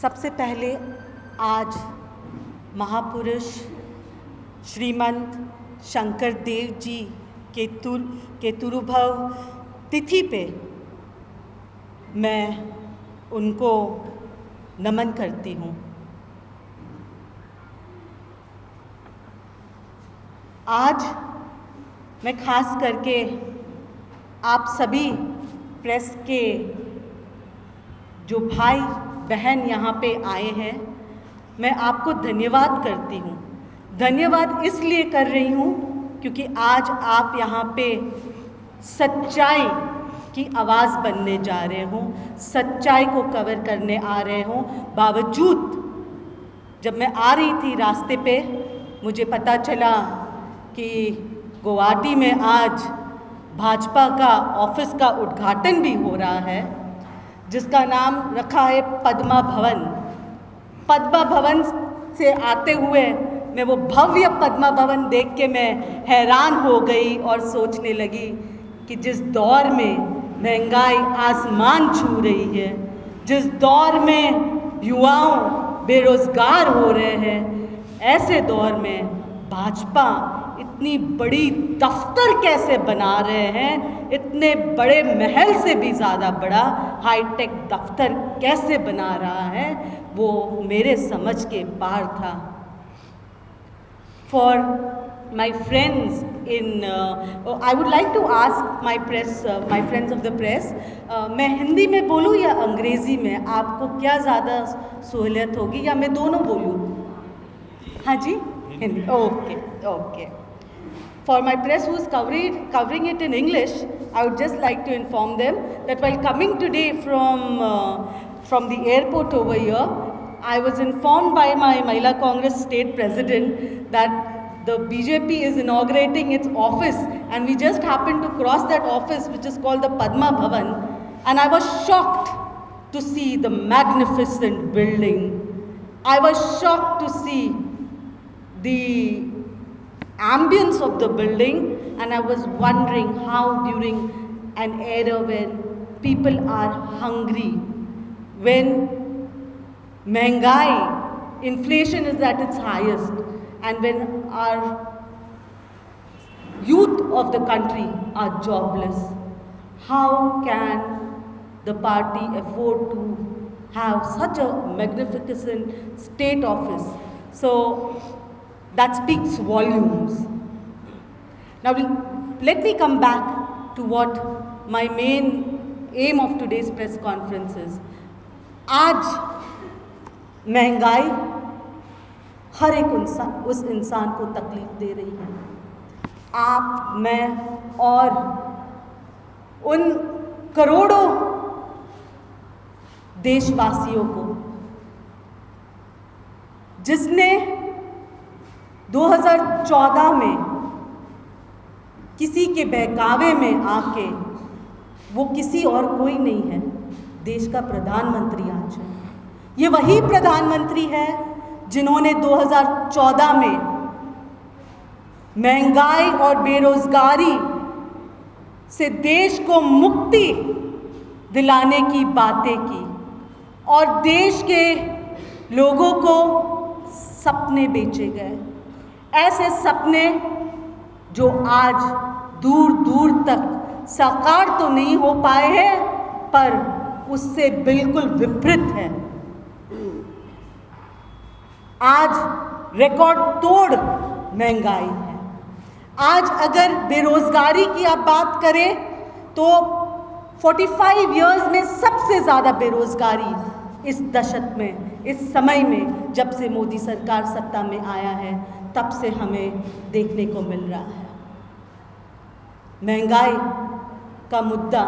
सबसे पहले आज महापुरुष श्रीमंत शंकर देव जी के तिरुभव तिथि पे मैं उनको नमन करती हूँ। आज मैं खास करके आप सभी प्रेस के जो भाई बहन यहाँ पे आए हैं, मैं आपको धन्यवाद करती हूँ। धन्यवाद इसलिए कर रही हूँ क्योंकि आज आप यहाँ पे सच्चाई की आवाज़ बनने जा रहे हो, सच्चाई को कवर करने आ रहे हो। बावजूद जब मैं आ रही थी रास्ते पे मुझे पता चला कि गुवाहाटी में आज भाजपा का ऑफिस का उद्घाटन भी हो रहा है, जिसका नाम रखा है पद्मा भवन। पद्मा भवन से आते हुए मैं वो भव्य पद्मा भवन देख के मैं हैरान हो गई और सोचने लगी कि जिस दौर में महंगाई आसमान छू रही है, जिस दौर में युवाओं बेरोजगार हो रहे हैं, ऐसे दौर में भाजपा इतनी बड़ी दफ्तर कैसे बना रहे हैं, इतने बड़े महल से भी ज़्यादा बड़ा हाईटेक दफ्तर कैसे बना रहा है, वो मेरे समझ के पार था। For my friends in I would like to ask my friends of the press, मैं हिंदी में बोलूँ या अंग्रेज़ी में, आपको क्या ज़्यादा सहूलियत होगी, या मैं दोनों बोलूँ? हाँ जी, Hindi. Okay. For my press who is covering it in English, I would just like to inform them that while coming today from the airport over here, I was informed by my Mahila Congress state president that the BJP is inaugurating its office, and we just happened to cross that office, which is called the Padma Bhavan, and I was shocked to see the magnificent building. I was shocked to see the ambience of the building, and I was wondering how during an era when people are hungry, when महंगाई, inflation is at its highest, and when our youth of the country are jobless, how can the party afford to have such a magnificent state office? So that speaks volumes. Now let me come back to what my main aim of today's press conference is. आज महंगाई हर एक उस इंसान को तकलीफ दे रही है, आप, मैं और उन करोड़ों देशवासियों को जिसने 2014 में किसी के बहकावे में आके, वो किसी और कोई नहीं है, देश का प्रधानमंत्री आज है। ये वही प्रधानमंत्री है जिन्होंने 2014 में महंगाई और बेरोजगारी से देश को मुक्ति दिलाने की बातें की, और देश के लोगों को सपने बेचे गए, ऐसे सपने जो आज दूर दूर तक साकार तो नहीं हो पाए हैं, पर उससे बिल्कुल विपरीत है। आज रिकॉर्ड तोड़ महंगाई है। आज अगर बेरोजगारी की आप बात करें तो 45 इयर्स में सबसे ज़्यादा बेरोजगारी इस दशक में, इस समय में, जब से मोदी सरकार सत्ता में आया है, तब से हमें देखने को मिल रहा है। महंगाई का मुद्दा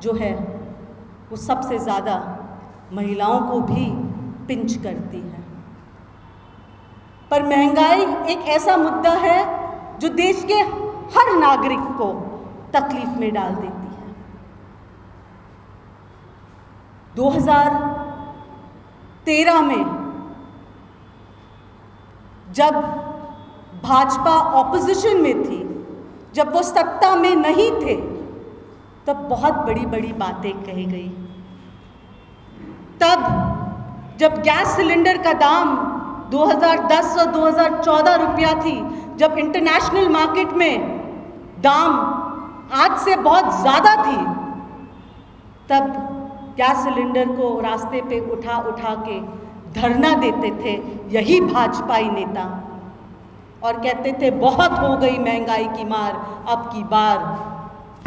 जो है वो सबसे ज़्यादा महिलाओं को भी पिंच करती है, पर महंगाई एक ऐसा मुद्दा है जो देश के हर नागरिक को तकलीफ में डाल देती है। 2013 में जब भाजपा ऑपोजिशन में थी, जब वो सत्ता में नहीं थे, तब बहुत बड़ी बड़ी बातें कही गई। तब जब गैस सिलेंडर का दाम 2010 और 2014 रुपया थी, जब इंटरनेशनल मार्केट में दाम आज से बहुत ज़्यादा थी, तब गैस सिलेंडर को रास्ते पे उठा उठा के धरना देते थे यही भाजपाई नेता और कहते थे बहुत हो गई महंगाई की मार, अब की बार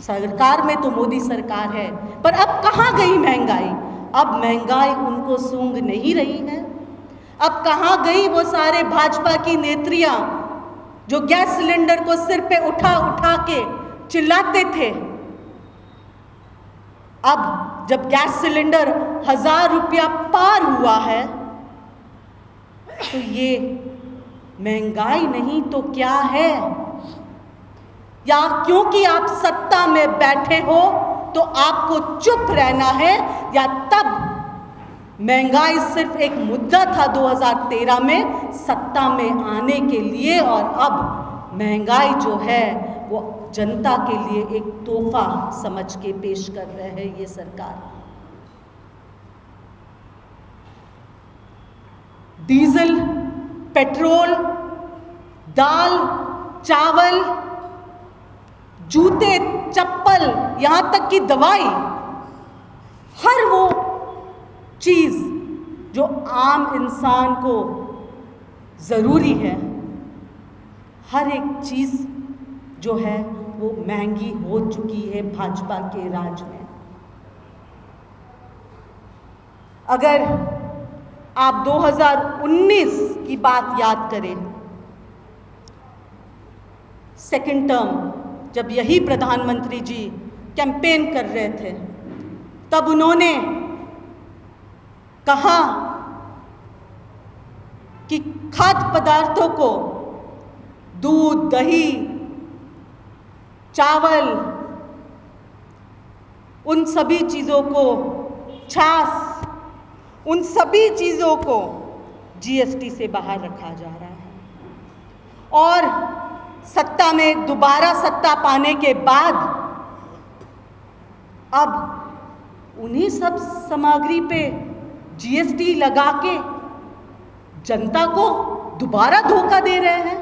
सरकार में तो मोदी सरकार है। पर अब कहाँ गई महंगाई? अब महंगाई उनको सूंघ नहीं रही है। अब कहाँ गई वो सारे भाजपा की नेत्रियां जो गैस सिलेंडर को सिर पे उठा उठा के चिल्लाते थे? अब जब गैस सिलेंडर 1000 रुपया पार हुआ है तो ये महंगाई नहीं तो क्या है? या क्योंकि आप सत्ता में बैठे हो तो आपको चुप रहना है, या तब महंगाई सिर्फ एक मुद्दा था 2013 में सत्ता में आने के लिए, और अब महंगाई जो है वो जनता के लिए एक तोहफा समझ के पेश कर रहे हैं ये सरकार। डीजल, पेट्रोल, दाल, चावल, जूते, चप्पल, यहाँ तक कि दवाई, हर वो चीज़ जो आम इंसान को ज़रूरी है, हर एक चीज़ जो है वो महंगी हो चुकी है भाजपा के राज में। अगर आप 2019 की बात याद करें, सेकंड टर्म, जब यही प्रधानमंत्री जी कैंपेन कर रहे थे, तब उन्होंने कहा कि खाद्य पदार्थों को, दूध, दही, चावल, उन सभी चीज़ों को, छाछ, उन सभी चीज़ों को जीएसटी से बाहर रखा जा रहा है। और सत्ता में दोबारा सत्ता पाने के बाद अब उन्हीं सब सामग्री पे जीएसटी लगा के जनता को दोबारा धोखा दे रहे हैं।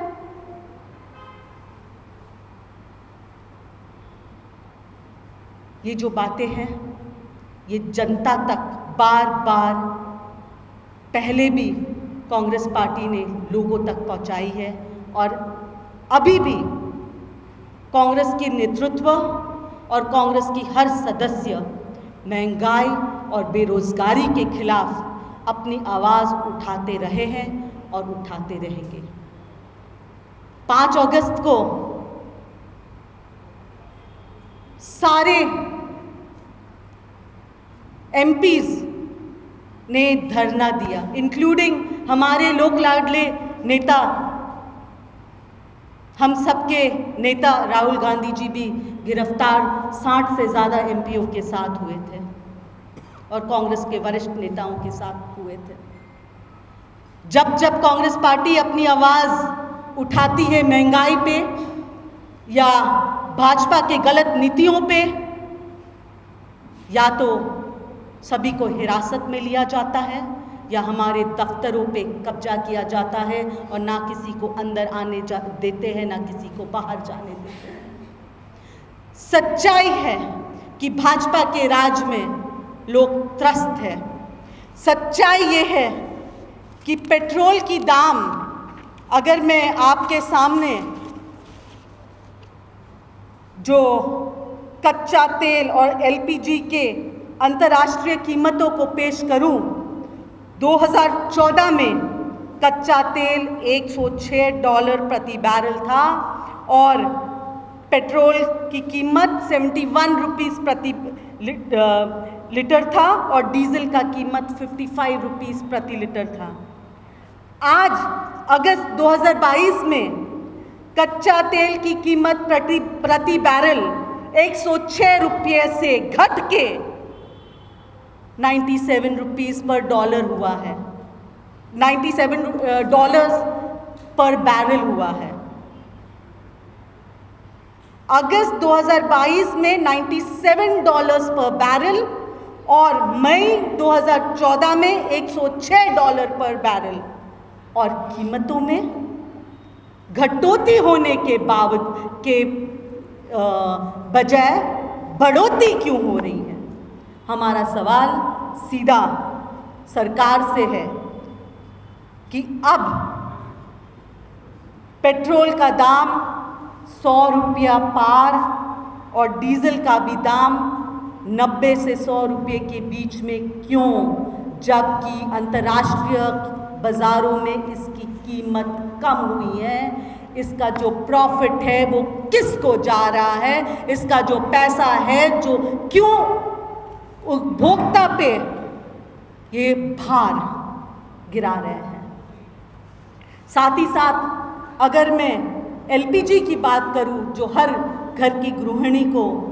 ये जो बातें हैं ये जनता तक बार बार पहले भी कांग्रेस पार्टी ने लोगों तक पहुंचाई है, और अभी भी कांग्रेस के नेतृत्व और कांग्रेस की हर सदस्य महंगाई और बेरोजगारी के खिलाफ अपनी आवाज़ उठाते रहे हैं और उठाते रहेंगे। 5 अगस्त को सारे एमपीज ने धरना दिया, इंक्लूडिंग हमारे लोक लाडले नेता, हम सबके नेता राहुल गांधी जी भी गिरफ्तार 60 से ज़्यादा एमपीओ के साथ हुए थे और कांग्रेस के वरिष्ठ नेताओं के साथ हुए थे। जब जब कांग्रेस पार्टी अपनी आवाज़ उठाती है महंगाई पे या भाजपा के गलत नीतियों पे, या तो सभी को हिरासत में लिया जाता है या हमारे दफ्तरों पे कब्जा किया जाता है, और ना किसी को अंदर आने देते हैं ना किसी को बाहर जाने देते हैं। सच्चाई है कि भाजपा के राज में लोग त्रस्त हैं। सच्चाई ये है कि पेट्रोल की दाम, अगर मैं आपके सामने जो कच्चा तेल और एलपीजी के अंतर्राष्ट्रीय कीमतों को पेश करूं, 2014 में कच्चा तेल $106 प्रति बैरल था और पेट्रोल की कीमत 71 रुपीज़ प्रति लीटर था और डीजल का कीमत 55 रुपीज़ प्रति लीटर था। आज अगस्त 2022 में कच्चा तेल की कीमत प्रति बैरल 106 रुपये से घट के 97 रुपीज़ पर डॉलर हुआ है, $97 पर बैरल हुआ है। अगस्त 2022 में $97 पर बैरल और मई 2014 में $106 पर बैरल, और कीमतों में घटोती होने के बजाय बढ़ोतरी क्यों हो रही है? हमारा सवाल सीधा सरकार से है कि अब पेट्रोल का दाम 100 रुपया पार और डीजल का भी दाम 90 से 100 रुपये के बीच में क्यों, जबकि अंतर्राष्ट्रीय बाज़ारों में इसकी कीमत कम हुई है? इसका जो प्रॉफिट है वो किसको जा रहा है? इसका जो पैसा है जो क्यों उपभोक्ता पे ये भार गिरा रहे हैं? साथ ही साथ अगर मैं एलपीजी की बात करूं, जो हर घर की गृहिणी को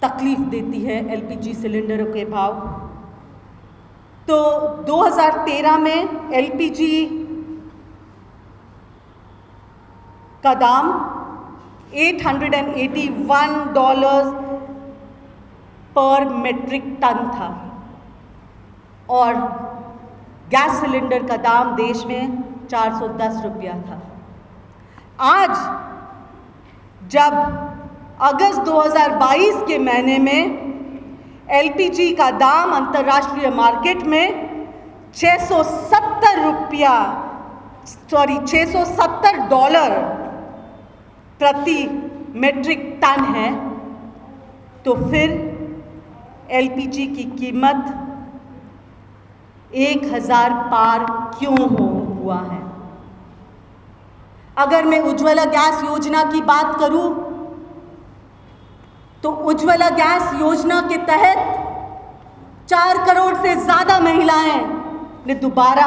तकलीफ देती है, एलपीजी सिलेंडरों के भाव, तो 2013 में एलपीजी का दाम $881 पर मेट्रिक टन था और गैस सिलेंडर का दाम देश में 410 रुपया था। आज जब अगस्त 2022 के महीने में एलपीजी का दाम अंतर्राष्ट्रीय मार्केट में $670 प्रति मेट्रिक टन है, तो फिर एलपीजी की कीमत 1000 पार क्यों हुआ है? अगर मैं उज्ज्वला गैस योजना की बात करूं, तो उज्ज्वला गैस योजना के तहत 4 करोड़ से ज़्यादा महिलाएं ने दोबारा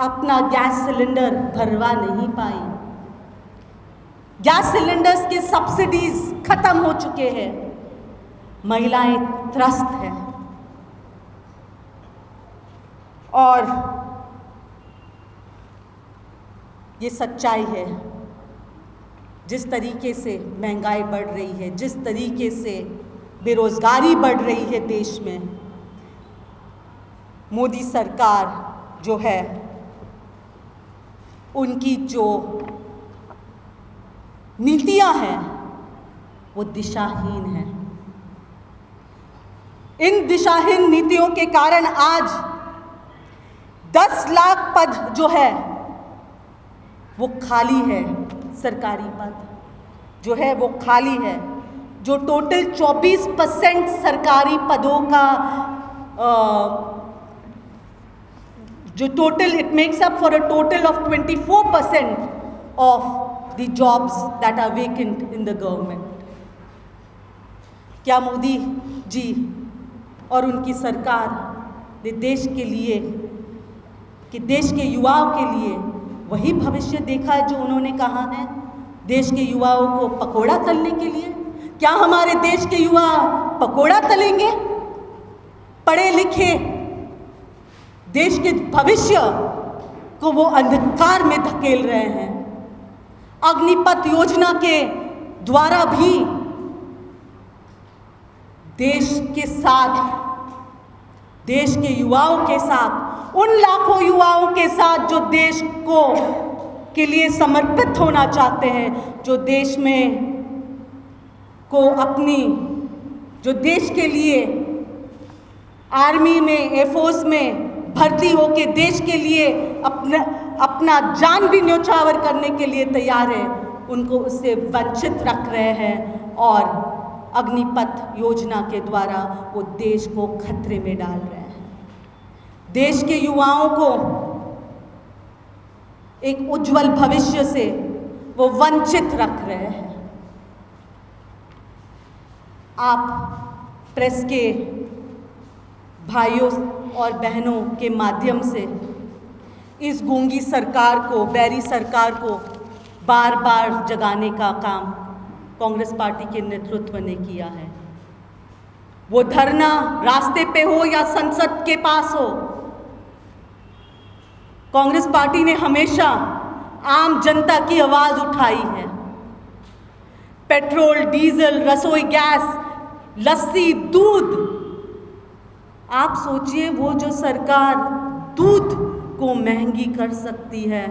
अपना गैस सिलेंडर भरवा नहीं पाई। गैस सिलेंडर्स के सब्सिडीज खत्म हो चुके हैं, महिलाएं त्रस्त हैं। और ये सच्चाई है। जिस तरीके से महंगाई बढ़ रही है, जिस तरीके से बेरोजगारी बढ़ रही है देश में, मोदी सरकार जो है उनकी जो नीतियां हैं वो दिशाहीन हैं। इन दिशाहीन नीतियों के कारण आज 10 लाख पद जो है वो खाली है। सरकारी पद जो है वो खाली है। जो टोटल 24% सरकारी पदों का जो total it makes up for a total of 24% of the jobs that are vacant in the government. क्या मोदी जी और उनकी सरकार ने देश के लिए, कि देश के युवाओं के लिए वही भविष्य देखा है जो उन्होंने कहा है? देश के युवाओं को पकोड़ा तलने के लिए? क्या हमारे देश के युवा पकोड़ा तलेंगे? पढ़े लिखे देश के भविष्य को वो अंधकार में धकेल रहे हैं। अग्निपथ योजना के द्वारा भी देश के साथ, देश के युवाओं के साथ, उन लाखों युवाओं के साथ जो देश को के लिए समर्पित होना चाहते हैं, जो देश में को अपनी, जो देश के लिए आर्मी में, एयरफोर्स में भर्ती होके देश के लिए अपना जान भी न्यौछावर करने के लिए तैयार है, उनको उससे वंचित रख रहे हैं। और अग्निपथ योजना के द्वारा वो देश को खतरे में डाल रहे हैं। देश के युवाओं को एक उज्जवल भविष्य से वो वंचित रख रहे हैं। आप प्रेस के भाइयों और बहनों के माध्यम से इस गूंगी सरकार को, बैरी सरकार को बार बार जगाने का काम कांग्रेस पार्टी के नेतृत्व ने किया है। वो धरना रास्ते पे हो या संसद के पास हो, कांग्रेस पार्टी ने हमेशा आम जनता की आवाज उठाई है। पेट्रोल, डीजल, रसोई गैस, लस्सी, दूध आप सोचिए, वो जो सरकार दूध को महंगी कर सकती है,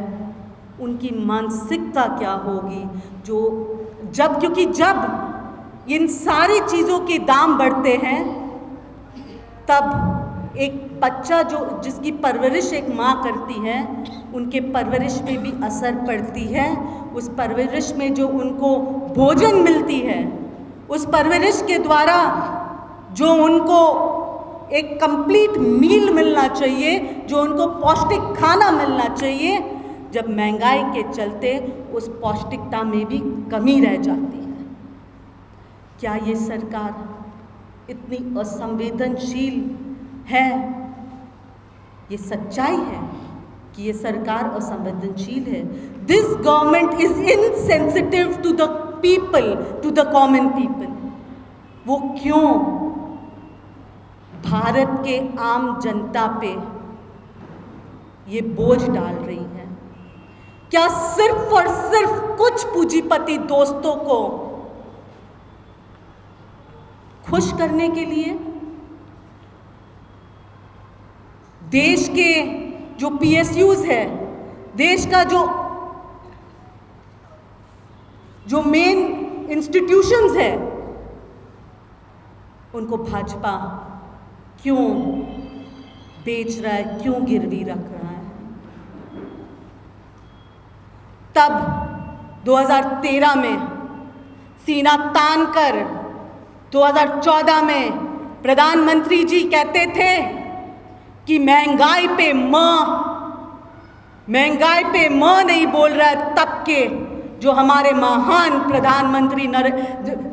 उनकी मानसिकता क्या होगी। क्योंकि जब इन सारी चीज़ों के दाम बढ़ते हैं, तब एक बच्चा जिसकी परवरिश एक माँ करती है, उनके परवरिश में भी असर पड़ती है। उस परवरिश में जो उनको भोजन मिलती है, उस परवरिश के द्वारा जो उनको एक कंप्लीट मील मिलना चाहिए, जो उनको पौष्टिक खाना मिलना चाहिए, जब महंगाई के चलते उस पौष्टिकता में भी कमी रह जाती है। क्या ये सरकार इतनी असंवेदनशील है? ये सच्चाई है कि ये सरकार असंवेदनशील है। This government is insensitive to the people, to the common people. वो क्यों भारत के आम जनता पे ये बोझ डाल रही है? क्या सिर्फ और सिर्फ कुछ पूंजीपति दोस्तों को खुश करने के लिए? देश के जो PSUs है, देश का जो मेन इंस्टीट्यूशंस है, उनको भाजपा क्यों बेच रहा है, क्यों गिरवी रख रहा है? तब 2013 में सीना तान कर 2014 में प्रधानमंत्री जी कहते थे कि महंगाई पे मां नहीं बोल रहा है। तब के जो हमारे महान प्रधानमंत्री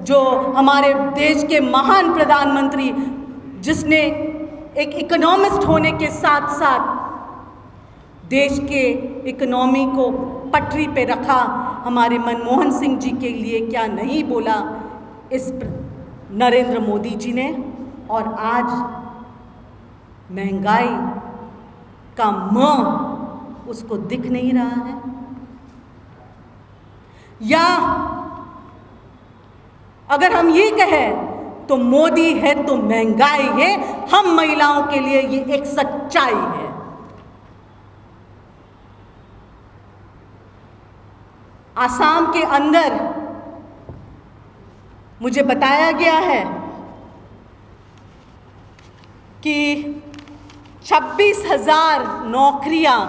जो हमारे देश के महान प्रधानमंत्री, जिसने एक इकोनॉमिस्ट होने के साथ साथ देश के इकोनॉमी को पटरी पे रखा, हमारे मनमोहन सिंह जी के लिए क्या नहीं बोला इस नरेंद्र मोदी जी ने। और आज महंगाई का उसको दिख नहीं रहा है। या अगर हम ये कहें तो मोदी है तो महंगाई है, हम महिलाओं के लिए ये एक सच्चाई है। आसाम के अंदर मुझे बताया गया है कि 26,000 नौकरियां,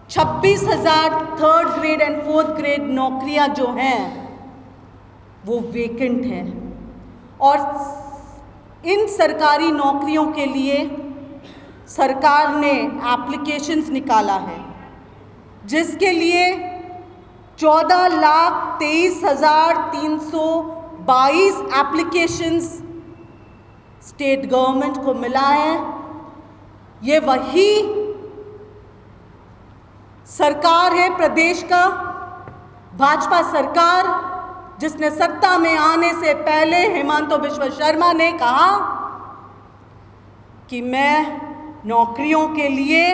26,000 3rd grade and 4th grade नौकरियां जो हैं वो वेकेंट हैं। और इन सरकारी नौकरियों के लिए सरकार ने एप्लीकेशंस निकाला है, जिसके लिए 14,23,322 एप्लीकेशंस स्टेट गवर्नमेंट को मिला है। ये वही सरकार है प्रदेश का, भाजपा सरकार, जिसने सत्ता में आने से पहले हेमंत बिश्व शर्मा ने कहा कि मैं नौकरियों के लिए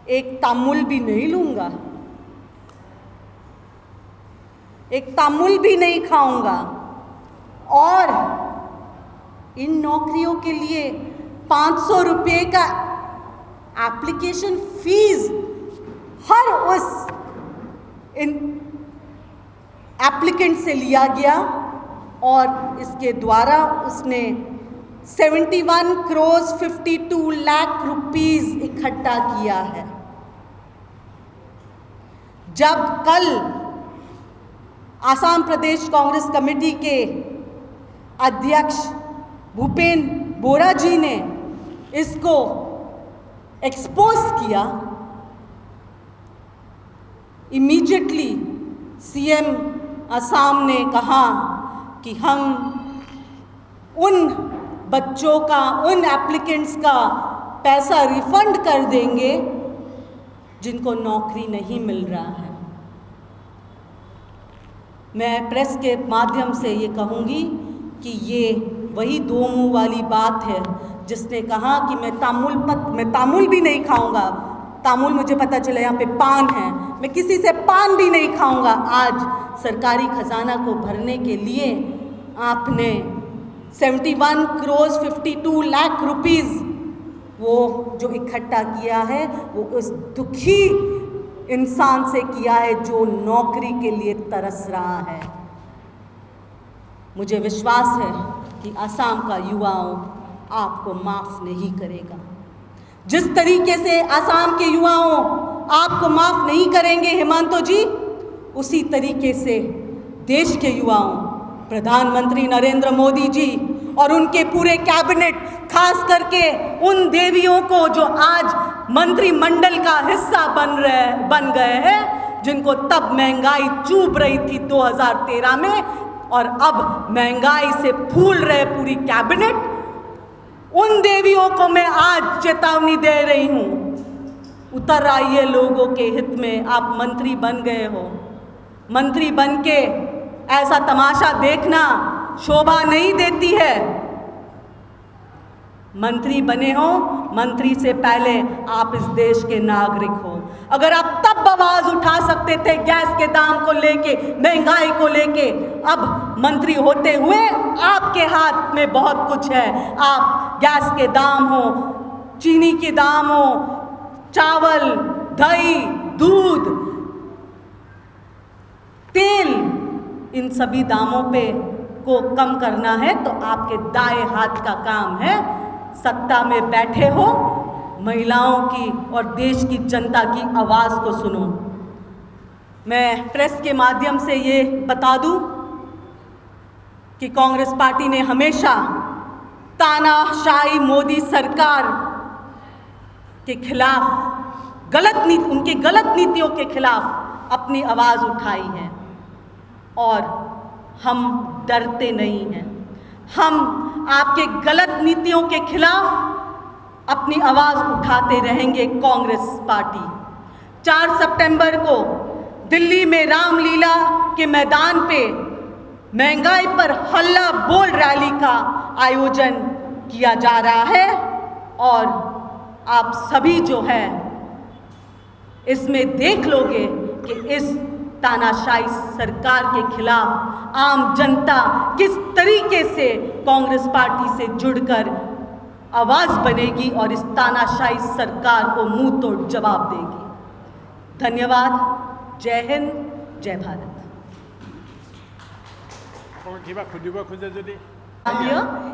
एक तामुल भी नहीं लूंगा, एक तामुल भी नहीं खाऊंगा, और इन नौकरियों के लिए 500 रुपये का एप्लीकेशन फीस हर उस एप्लीकेंट से लिया गया। और इसके द्वारा उसने 71 करोड़ 52 लाख रुपीस इकट्ठा किया है। जब कल आसाम प्रदेश कांग्रेस कमेटी के अध्यक्ष भूपेन बोरा जी ने इसको एक्सपोज किया, इमीडिएटली सीएम असम ने कहा कि हम उन बच्चों का, उन एप्लीकेंट्स का पैसा रिफंड कर देंगे जिनको नौकरी नहीं मिल रहा है। मैं प्रेस के माध्यम से ये कहूँगी कि ये वही दो मुंह वाली बात है, जिसने कहा कि मैं तामुल भी नहीं खाऊंगा, तामुल मुझे पता चला यहाँ पे पान है, मैं किसी से पान भी नहीं खाऊंगा। आज सरकारी खजाना को भरने के लिए आपने 71 करोड़ 52 लाख रुपीस वो जो इकट्ठा किया है वो उस दुखी इंसान से किया है जो नौकरी के लिए तरस रहा है। मुझे विश्वास है कि असम का युवाओं आपको माफ़ नहीं करेगा। जिस तरीके से असम के युवाओं आपको माफ़ नहीं करेंगे हेमंत जी, उसी तरीके से देश के युवाओं, प्रधानमंत्री नरेंद्र मोदी जी और उनके पूरे कैबिनेट, खास करके उन देवियों को जो आज मंत्रिमंडल का हिस्सा बन गए हैं, जिनको तब महंगाई चूब रही थी 2013 में और अब महंगाई से फूल रहे पूरी कैबिनेट, उन देवियों को मैं आज चेतावनी दे रही हूँ, उतर आइए लोगों के हित में। आप मंत्री बन गए हो, मंत्री बन के ऐसा तमाशा देखना शोभा नहीं देती है। मंत्री बने हो, मंत्री से पहले आप इस देश के नागरिक हो। अगर आप तब आवाज उठा सकते थे गैस के दाम को लेके, महंगाई को लेके, अब मंत्री होते हुए आपके हाथ में बहुत कुछ है। आप गैस के दाम हो, चीनी के दाम हो, चावल, दही, दूध, तेल, इन सभी दामों पे को कम करना है तो आपके दाएं हाथ का काम है। सत्ता में बैठे हो, महिलाओं की और देश की जनता की आवाज़ को सुनो। मैं प्रेस के माध्यम से ये बता दूं कि कांग्रेस पार्टी ने हमेशा तानाशाही मोदी सरकार के खिलाफ, उनकी गलत नीतियों के खिलाफ अपनी आवाज़ उठाई है और हम डरते नहीं हैं। हम आपके गलत नीतियों के खिलाफ अपनी आवाज़ उठाते रहेंगे। कांग्रेस पार्टी 4 सितंबर को दिल्ली में रामलीला के मैदान पे महंगाई पर हल्ला बोल रैली का आयोजन किया जा रहा है और आप सभी जो है इसमें देख लोगे कि इस तानाशाही सरकार के खिलाफ आम जनता किस तरीके से कांग्रेस पार्टी से जुड़कर आवाज़ बनेगी और इस तानाशाही सरकार को मुंह तोड़ जवाब देगी। धन्यवाद। जय हिंद, जय Bharat.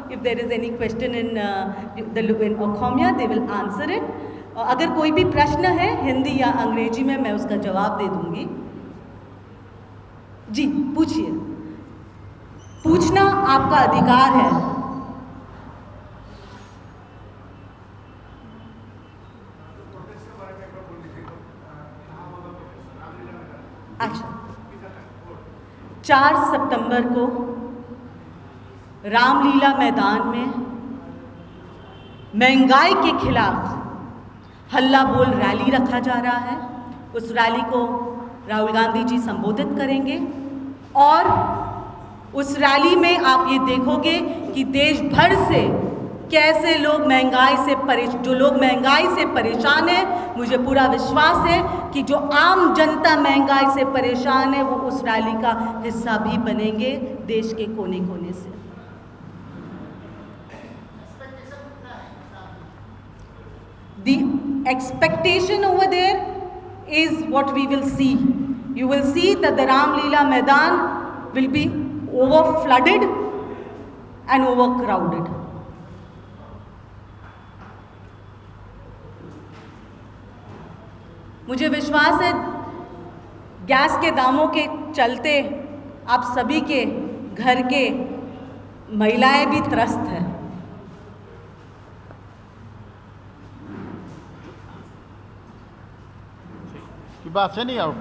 If there is any question in Okhomia, they will answer it. अगर कोई भी प्रश्न है हिंदी या अंग्रेजी में, मैं उसका जवाब दे दूंगी। जी पूछिए, पूछना आपका अधिकार है। अच्छा, 4 सितंबर को रामलीला मैदान में महंगाई के खिलाफ हल्ला बोल रैली रखा जा रहा है। उस रैली को राहुल गांधी जी संबोधित करेंगे और उस रैली में आप ये देखोगे कि देश भर से कैसे लोग जो लोग महंगाई से परेशान हैं, मुझे पूरा विश्वास है कि जो आम जनता महंगाई से परेशान है वो उस रैली का हिस्सा भी बनेंगे देश के कोने कोने से। The expectation over there is what we will see. You will see that the Ramleela Maidan will be over flooded and overcrowded. मुझे विश्वास है गैस के दामों के चलते आप सभी के घर के महिलाएं भी त्रस्त हैं। बात से नहीं आओ।